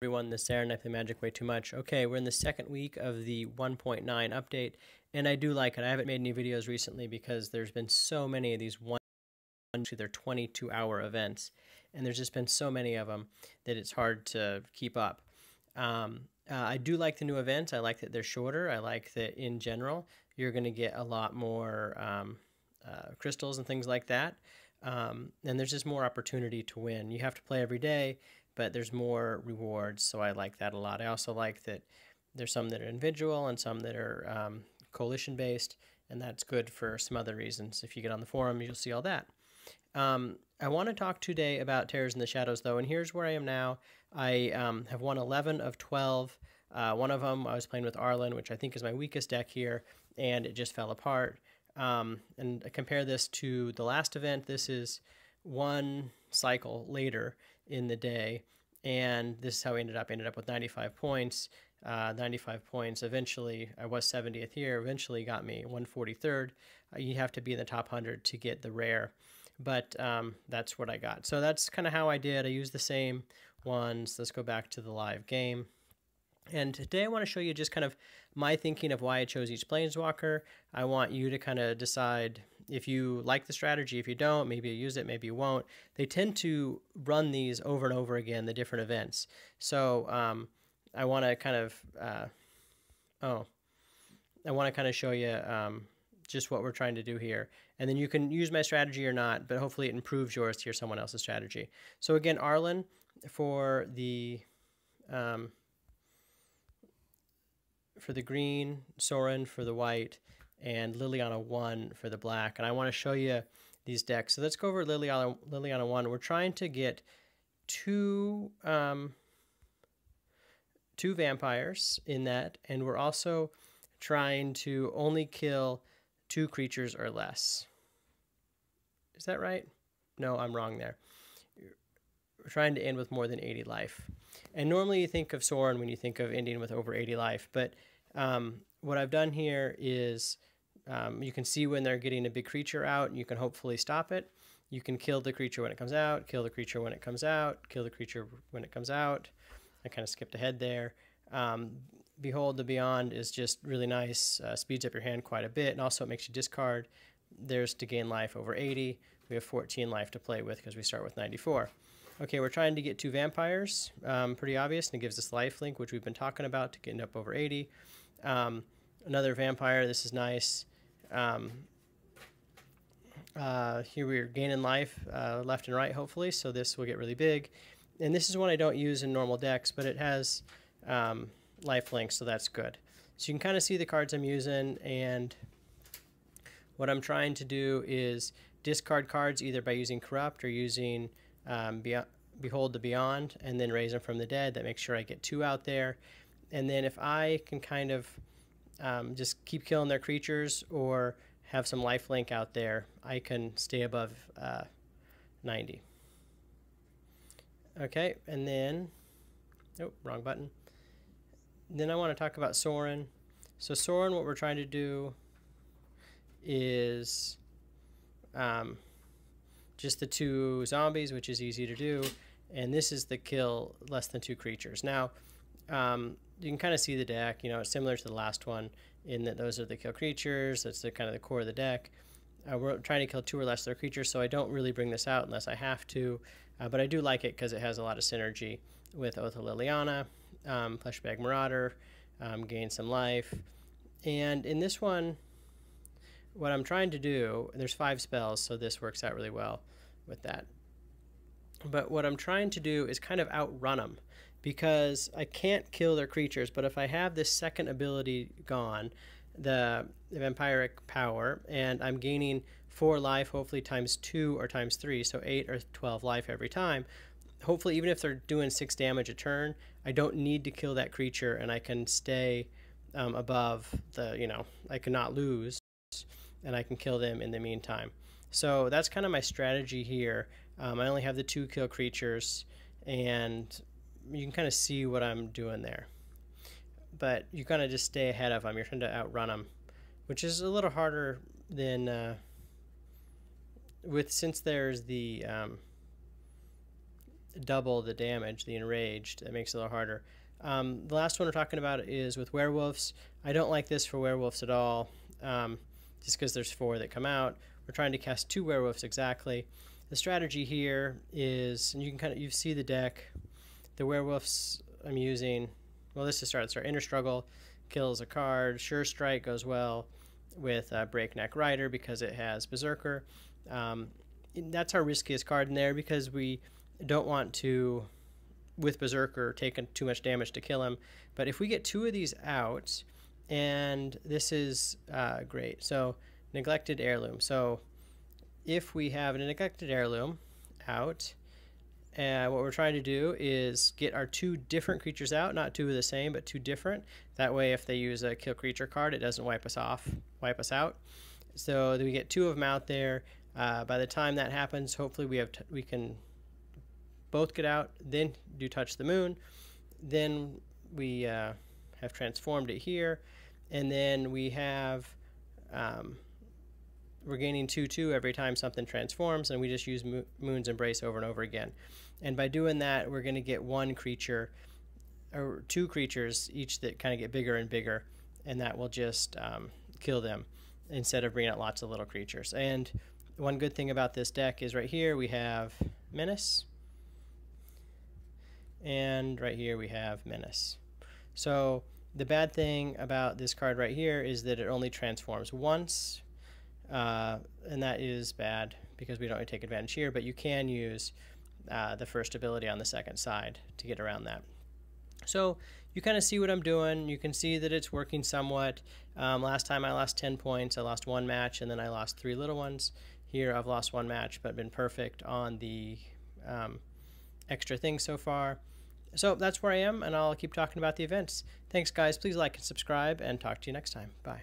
Everyone, this is Aaron. I play Magic way too much. Okay, we're in the second week of the 1.9 update, and I do like it. I haven't made any videos recently because there's been so many of these they're 22-hour events, and there's just been so many of them that it's hard to keep up. I do like the new events. I like that they're shorter. I like that in general you're going to get a lot more crystals and things like that. And there's just more opportunity to win. You have to play every day, but there's more rewards, so I like that a lot. I also like that there's some that are individual and some that are coalition-based, and that's good for some other reasons. If you get on the forum, you'll see all that. I want to talk today about Terrors in the Shadows, though, and here's where I am now. I have won 11 of 12. One of them I was playing with Arlen, which I think is my weakest deck here, and it just fell apart. And I compare this to the last event. This is one cycle later in the day, and this is how we ended up. I ended up with 95 points. 95 points. Eventually, I was 70th here. Eventually got me 143rd. You have to be in the top 100 to get the rare, but that's what I got. So that's kind of how I did. I used the same ones. Let's go back to the live game. And today I want to show you just kind of my thinking of why I chose each Planeswalker. I want you to kind of decide if you like the strategy. If you don't, maybe you use it, maybe you won't. They tend to run these over and over again, the different events. So I want to kind of, show you just what we're trying to do here. And then you can use my strategy or not, but hopefully it improves yours to someone else's strategy. So again, Arlen for the green, Sorin for the white, and Liliana 1 for the black. And I want to show you these decks. So let's go over Liliana 1. We're trying to get two vampires in that, and we're also trying to only kill 2 creatures or less. Is that right? No, I'm wrong there. We're trying to end with more than 80 life. And normally you think of Sorin when you think of ending with over 80 life, but what I've done here is you can see when they're getting a big creature out, and you can hopefully stop it. You can kill the creature when it comes out, kill the creature when it comes out, kill the creature when it comes out. I kind of skipped ahead there. Behold the Beyond is just really nice, speeds up your hand quite a bit, and also it makes you discard. There's to gain life over 80. We have 14 life to play with because we start with 94. Okay, we're trying to get 2 vampires, pretty obvious, and it gives us life link, which we've been talking about to get up over 80. Another vampire, this is nice. Here we're gaining life left and right, hopefully, so this will get really big. And this is one I don't use in normal decks, but it has life link, so that's good. So you can kind of see the cards I'm using, and what I'm trying to do is discard cards either by using Corrupt or using Behold the Beyond, and then raise them from the dead. That makes sure I get 2 out there. And then if I can kind of just keep killing their creatures or have some life link out there, I can stay above 90. Okay, and then, oh, wrong button. Then I want to talk about Sorin. So Sorin, what we're trying to do is just the 2 zombies, which is easy to do, and this is the kill less than 2 creatures. Now, you can kind of see the deck, it's similar to the last one in that those are the kill creatures. That's the kind of the core of the deck. We're trying to kill 2 or less of their creatures, so I don't really bring this out unless I have to, but I do like it because it has a lot of synergy with Oath of Liliana, Fleshbag Marauder, gain some life. And in this one, what I'm trying to do, there's 5 spells, so this works out really well with that. But what I'm trying to do is kind of outrun them, because I can't kill their creatures, but if I have this second ability gone, the vampiric power, and I'm gaining 4 life, hopefully times 2 or times 3, so 8 or 12 life every time. Hopefully, even if they're doing 6 damage a turn, I don't need to kill that creature, and I can stay above the, I cannot lose, and I can kill them in the meantime. So that's kind of my strategy here. I only have the 2 kill creatures, and you can kind of see what I'm doing there. But you kind of just stay ahead of them. You're trying to outrun them, which is a little harder than since there's the double the damage, the enraged. That makes it a little harder. The last one we're talking about is with werewolves. I don't like this for werewolves at all, just because there's 4 that come out. We're trying to cast 2 werewolves exactly. The strategy here is, and you can you see the deck. The werewolves I'm using, well, this is start. Inner Struggle kills a card. Sure Strike goes well with Breakneck Rider because it has Berserker. That's our riskiest card in there because we don't want to, with Berserker, take too much damage to kill him. But if we get 2 of these out, and this is great. So Neglected Heirloom. So if we have a Neglected Heirloom out, what we're trying to do is get our 2 different creatures out, not 2 of the same, but 2 different. That way, if they use a kill creature card, it doesn't wipe us out. So we get 2 of them out there. By the time that happens, hopefully we can both get out, then do Touch the Moon. Then we have transformed it here, and then we have we're gaining 2/2 every time something transforms, and we just use Moon's Embrace over and over again. And by doing that, we're going to get 1 creature, or 2 creatures each that kind of get bigger and bigger, and that will just kill them instead of bringing out lots of little creatures. And one good thing about this deck is right here we have Menace, and right here we have Menace. So the bad thing about this card right here is that it only transforms once, and that is bad because we don't really take advantage here, but you can use the first ability on the second side to get around that. So you kind of see what I'm doing. You can see that it's working somewhat. Last time I lost 10 points. I lost 1 match, and then I lost 3 little ones. Here I've lost 1 match, but been perfect on the extra things so far. So that's where I am, and I'll keep talking about the events. Thanks, guys. Please like and subscribe, and talk to you next time. Bye.